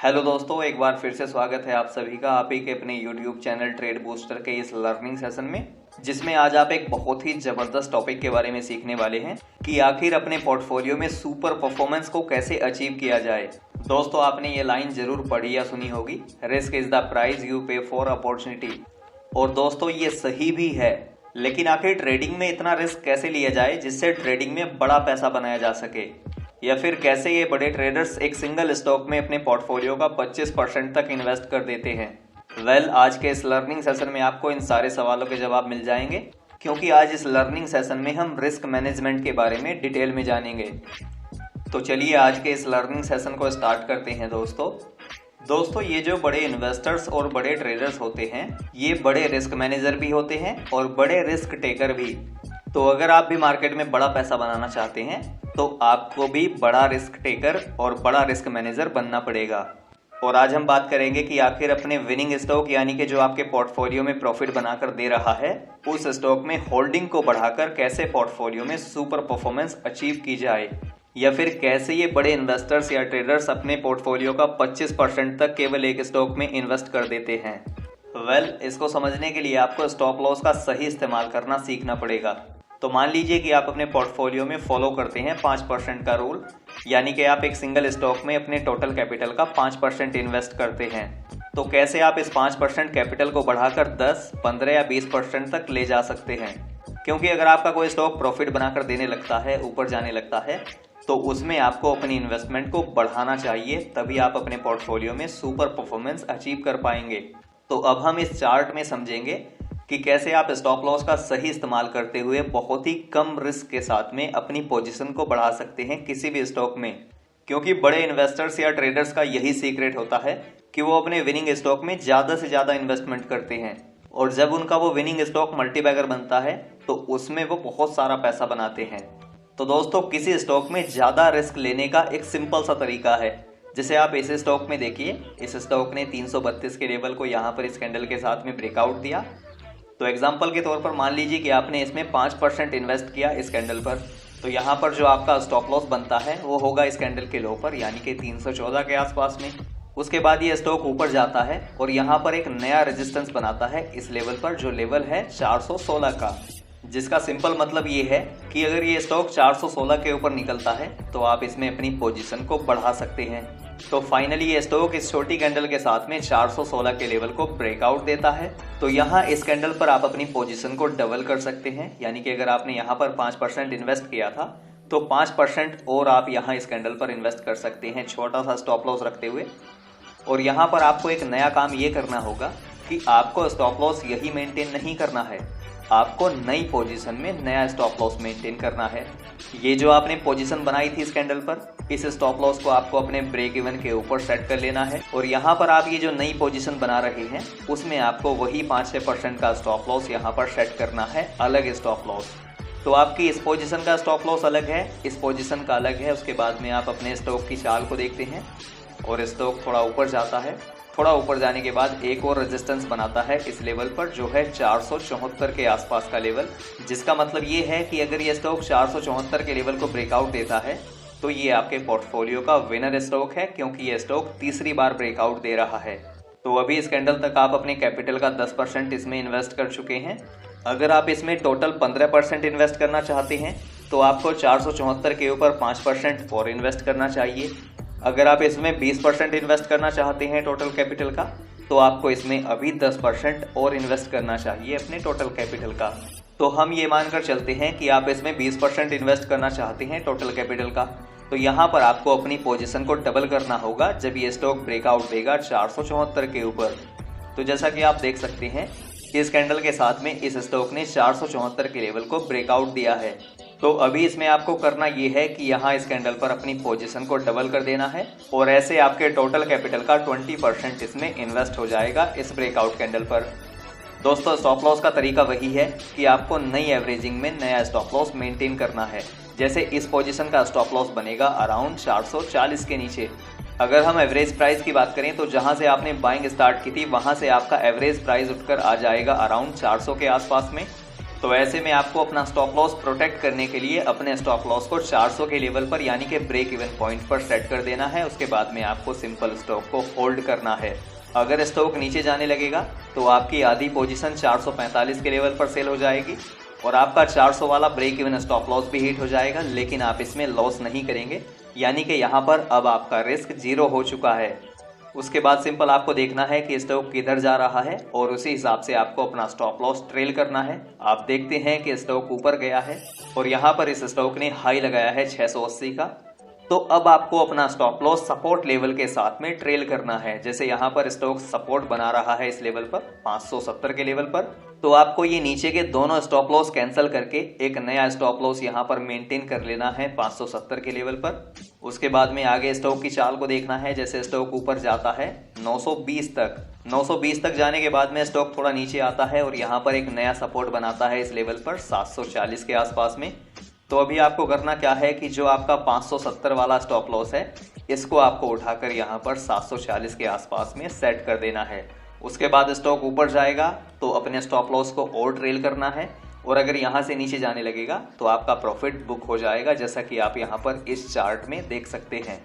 Hello दोस्तों, एक बार फिर से स्वागत है आप सभी का आप ही के अपने YouTube चैनल ट्रेड बूस्टर के इस लर्निंग सेशन में, जिसमें आज आप एक बहुत ही जबरदस्त टॉपिक के बारे में सीखने वाले हैं कि आखिर अपने पोर्टफोलियो में सुपर परफॉर्मेंस को कैसे अचीव किया जाए। दोस्तों, आपने ये लाइन जरूर पढ़ी या सुनी होगी, risk is the price you पे फॉर अपॉर्चुनिटी। और दोस्तों, ये सही भी है, लेकिन आखिर ट्रेडिंग में इतना रिस्क कैसे लिया जाए जिससे ट्रेडिंग में बड़ा पैसा बनाया जा सके, या फिर कैसे ये बड़े ट्रेडर्स एक सिंगल स्टॉक में अपने पोर्टफोलियो का 25% तक इन्वेस्ट कर देते हैं। आज के इस लर्निंग सेशन में आपको इन सारे सवालों के जवाब मिल जाएंगे, क्योंकि आज इस लर्निंग सेशन में हम रिस्क मैनेजमेंट के बारे में डिटेल में जानेंगे। तो चलिए आज के इस लर्निंग सेशन को स्टार्ट करते हैं। दोस्तों, ये जो बड़े इन्वेस्टर्स और बड़े ट्रेडर्स होते हैं, ये बड़े रिस्क मैनेजर भी होते हैं और बड़े रिस्क टेकर भी। तो अगर आप भी मार्केट में बड़ा पैसा बनाना चाहते हैं तो आपको भी बड़ा रिस्क टेकर और बड़ा रिस्क मैनेजर बनना पड़ेगा। और आज हम बात करेंगे कि आखिर अपने विनिंग स्टॉक, यानी कि जो आपके पोर्टफोलियो में प्रॉफिट बनाकर दे रहा है, उस स्टॉक में होल्डिंग को बढ़ाकर कैसे पोर्टफोलियो में सुपर परफॉर्मेंस अचीव की जाए, या फिर कैसे ये बड़े इन्वेस्टर्स या ट्रेडर्स अपने पोर्टफोलियो का 25% तक केवल एक स्टॉक में इन्वेस्ट कर देते हैं। इसको समझने के लिए आपको स्टॉप लॉस का सही इस्तेमाल करना सीखना पड़ेगा। तो मान लीजिए कि आप अपने पोर्टफोलियो में फॉलो करते हैं 5% का रूल, यानी कि आप एक सिंगल स्टॉक में अपने टोटल कैपिटल का 5% इन्वेस्ट करते हैं। तो कैसे आप इस 5% कैपिटल को बढ़ाकर 10, 15 या 20% तक ले जा सकते हैं, क्योंकि अगर आपका कोई स्टॉक प्रॉफिट बनाकर देने लगता है, ऊपर जाने लगता है, तो उसमें आपको अपनी इन्वेस्टमेंट को बढ़ाना चाहिए, तभी आप अपने पोर्टफोलियो में सुपर परफॉर्मेंस अचीव कर पाएंगे। तो अब हम इस चार्ट में समझेंगे कि कैसे आप स्टॉप लॉस का सही इस्तेमाल करते हुए बहुत ही कम रिस्क के साथ में अपनी पोजीशन को बढ़ा सकते हैं किसी भी स्टॉक में। क्योंकि बड़े इन्वेस्टर्स या ट्रेडर्स का यही सीक्रेट होता है कि वो अपने विनिंग स्टॉक में ज्यादा से ज्यादा इन्वेस्टमेंट करते हैं, और जब उनका वो विनिंग स्टॉक मल्टीबैगर बनता है तो उसमें वो बहुत सारा पैसा बनाते हैं। तो दोस्तों, किसी स्टॉक में ज्यादा रिस्क लेने का एक सिंपल सा तरीका है। जैसे आप इस स्टॉक में देखिए, इस स्टॉक ने 332 के लेवल को यहाँ पर इस कैंडल के साथ में ब्रेकआउट दिया। तो एग्जाम्पल के तौर पर मान लीजिए कि आपने इसमें 5% इन्वेस्ट किया इस कैंडल पर, तो यहाँ पर जो आपका स्टॉप लॉस बनता है वो होगा इस कैंडल के लो पर, यानी कि 314 के आसपास में। उसके बाद ये स्टॉक ऊपर जाता है और यहाँ पर एक नया रेजिस्टेंस बनाता है इस लेवल पर, जो लेवल है 416 का, जिसका सिंपल मतलब ये है कि अगर ये स्टॉक 416 के ऊपर निकलता है तो आप इसमें अपनी पोजीशन को बढ़ा सकते हैं। तो फाइनली ये स्टॉक इस छोटी कैंडल के साथ में 416 के लेवल को ब्रेकआउट देता है। तो यहाँ इस कैंडल पर आप अपनी पोजीशन को डबल कर सकते हैं, यानी कि अगर आपने यहाँ पर 5% इन्वेस्ट किया था तो 5% और आप यहाँ इस कैंडल पर इन्वेस्ट कर सकते हैं, छोटा सा स्टॉप लॉस रखते हुए। और यहाँ पर आपको एक नया काम ये करना होगा कि आपको स्टॉप लॉस यही मेंटेन नहीं करना है, आपको नई पोजीशन में नया स्टॉप लॉस मेंटेन करना है। ये जो आपने पोजीशन बनाई थी इस कैंडल पर, इस स्टॉप लॉस को आपको अपने ब्रेक इवन के ऊपर सेट कर लेना है, और यहाँ पर आप ये जो नई पोजीशन बना रहे हैं उसमें आपको वही 5-6% का स्टॉप लॉस यहाँ पर सेट करना है, अलग स्टॉप लॉस। तो आपकी इस पोजीशन का स्टॉप लॉस अलग है, इस पोजीशन का अलग है। उसके बाद में आप अपने स्टॉक की चाल को देखते हैं और स्टॉक थोड़ा ऊपर जाता है, थोड़ा ऊपर जाने के बाद एक और रेजिस्टेंस बनाता है इस लेवल पर, जो है 474 के आसपास का लेवल, जिसका मतलब ये है कि अगर ये स्टॉक 474 के लेवल को ब्रेकआउट देता है तो ये आपके पोर्टफोलियो का विनर स्टॉक है, क्योंकि ये स्टॉक तीसरी बार ब्रेकआउट दे रहा है। तो अभी इस कैंडल तक आप अपने कैपिटल का 10% इसमें इन्वेस्ट कर चुके हैं। अगर आप इसमें टोटल 15% इन्वेस्ट करना चाहते हैं तो आपको 474 के ऊपर 5% और इन्वेस्ट करना चाहिए। अगर आप इसमें 20% इन्वेस्ट करना चाहते हैं टोटल कैपिटल का, तो आपको इसमें अभी 10% और इन्वेस्ट करना चाहिए अपने टोटल कैपिटल का। तो हम ये मानकर चलते हैं कि आप इसमें 20% इन्वेस्ट करना चाहते हैं टोटल कैपिटल का, तो यहाँ पर आपको अपनी पोजीशन को डबल करना होगा जब ये स्टॉक ब्रेकआउट देगा 474 के ऊपर। तो जैसा कि आप देख सकते हैं, इस कैंडल के साथ में इस स्टॉक ने 474 के लेवल को ब्रेकआउट दिया है। तो अभी इसमें आपको करना ये है कि यहाँ इस कैंडल पर अपनी पोजीशन को डबल कर देना है, और ऐसे आपके टोटल कैपिटल का 20% इसमें इन्वेस्ट हो जाएगा इस ब्रेकआउट कैंडल पर। दोस्तों, स्टॉप लॉस का तरीका वही है कि आपको नई एवरेजिंग में नया स्टॉप लॉस मेंटेन करना है। जैसे इस पोजीशन का स्टॉप लॉस बनेगा अराउंड 440 के नीचे। अगर हम एवरेज प्राइस की बात करें तो जहां से आपने बाइंग स्टार्ट की थी वहां से आपका एवरेज प्राइस उठकर आ जाएगा अराउंड 400 के आसपास में। तो ऐसे में आपको अपना स्टॉप लॉस प्रोटेक्ट करने के लिए अपने स्टॉप लॉस को 400 के लेवल पर यानी कि ब्रेक इवन पॉइंट पर सेट कर देना है। उसके बाद में आपको सिंपल स्टॉक को होल्ड करना है। अगर स्टॉक नीचे जाने लगेगा तो आपकी आधी पोजीशन 445 के लेवल पर सेल हो जाएगी और आपका 400 वाला ब्रेक इवन स्टॉप लॉस भी हिट हो जाएगा, लेकिन आप इसमें लॉस नहीं करेंगे, यानी कि यहाँ पर अब आपका रिस्क 0 हो चुका है। उसके बाद सिंपल आपको देखना है कि स्टॉक किधर जा रहा है और उसी हिसाब से आपको अपना स्टॉप लॉस ट्रेल करना है। आप देखते हैं कि स्टॉक ऊपर गया है और यहाँ पर इस स्टॉक ने हाई लगाया है 680 का। तो अब आपको अपना स्टॉप लॉस सपोर्ट लेवल के साथ में ट्रेल करना है। जैसे यहाँ पर स्टॉक सपोर्ट बना रहा है इस लेवल पर 570 के लेवल पर, तो आपको ये नीचे के दोनों स्टॉप लॉस कैंसिल करके एक नया स्टॉप लॉस यहाँ पर मेंटेन कर लेना है 570 के लेवल पर। उसके बाद में आगे स्टॉक की चाल को देखना है। जैसे स्टॉक ऊपर जाता है 920 तक जाने के बाद में स्टॉक थोड़ा नीचे आता है और यहाँ पर एक नया सपोर्ट बनाता है इस लेवल पर 740 के आसपास में। तो अभी आपको करना क्या है कि जो आपका 570 वाला स्टॉप लॉस है इसको आपको उठाकर यहाँ पर 740 के आसपास में सेट कर देना है। उसके बाद स्टॉक ऊपर जाएगा तो अपने स्टॉप लॉस को और ट्रेल करना है और अगर यहाँ से नीचे जाने लगेगा तो आपका प्रॉफिट बुक हो जाएगा, जैसा कि आप यहाँ पर इस चार्ट में देख सकते हैं।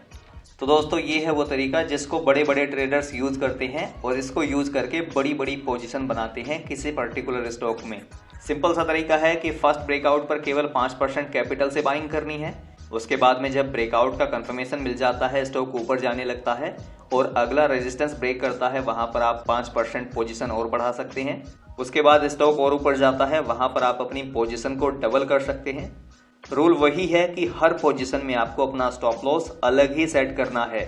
तो दोस्तों ये है वो तरीका जिसको बड़े बड़े ट्रेडर्स यूज करते हैं और इसको यूज करके बड़ी बड़ी पोजीशन बनाते हैं किसी पर्टिकुलर स्टॉक में। सिंपल सा तरीका है कि फर्स्ट ब्रेकआउट पर केवल 5% कैपिटल से बाइंग करनी है। उसके बाद में जब ब्रेकआउट का कंफर्मेशन मिल जाता है, स्टॉक ऊपर जाने लगता है और अगला रेजिस्टेंस ब्रेक करता है, वहां पर आप 5% पोजीशन और बढ़ा सकते हैं। उसके बाद स्टॉक और ऊपर जाता है, वहां पर आप अपनी पोजीशन को डबल कर सकते हैं। रूल वही है कि हर पोजीशन में आपको अपना स्टॉप लॉस अलग ही सेट करना है।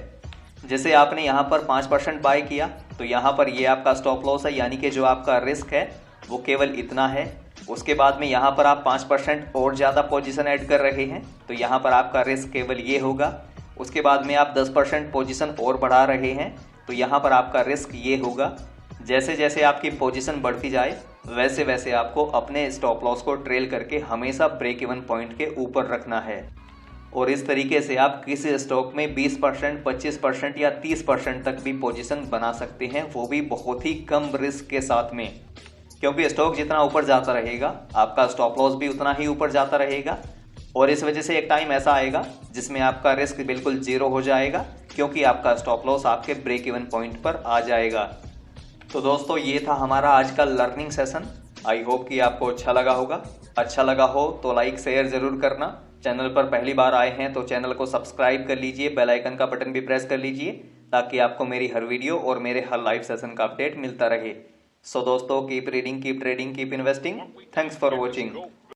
जैसे आपने यहाँ पर 5% बाय किया तो यहाँ पर ये आपका स्टॉप लॉस है, यानी कि जो आपका रिस्क है वो केवल इतना है। उसके बाद में यहाँ पर आप 5% और ज़्यादा पोजीशन ऐड कर रहे हैं तो यहाँ पर आपका रिस्क केवल ये होगा। उसके बाद में आप 10% पोजीशन और बढ़ा रहे हैं तो यहाँ पर आपका रिस्क ये होगा। जैसे जैसे आपकी पोजीशन बढ़ती जाए वैसे वैसे आपको अपने स्टॉप लॉस को ट्रेल करके हमेशा ब्रेक इवन पॉइंट के ऊपर रखना है। और इस तरीके से आप किसी स्टॉक में 20%, 25% या 30% तक भी पोजीशन बना सकते हैं, वो भी बहुत ही कम रिस्क के साथ में। क्योंकि स्टॉक जितना ऊपर जाता रहेगा आपका स्टॉप लॉस भी उतना ही ऊपर जाता रहेगा और इस वजह से एक टाइम ऐसा आएगा जिसमें आपका रिस्क बिल्कुल 0 हो जाएगा, क्योंकि आपका स्टॉप लॉस आपके ब्रेक इवन पॉइंट पर आ जाएगा। तो दोस्तों ये था हमारा आज का लर्निंग सेशन। आई होप कि आपको अच्छा लगा होगा। अच्छा लगा हो तो लाइक शेयर जरूर करना। चैनल पर पहली बार आए हैं तो चैनल को सब्सक्राइब कर लीजिए, बेल आइकन का बटन भी प्रेस कर लीजिए ताकि आपको मेरी हर वीडियो और मेरे हर लाइव सेशन का अपडेट मिलता रहे। सो दोस्तों keep reading, keep trading, keep investing. Thanks for watching.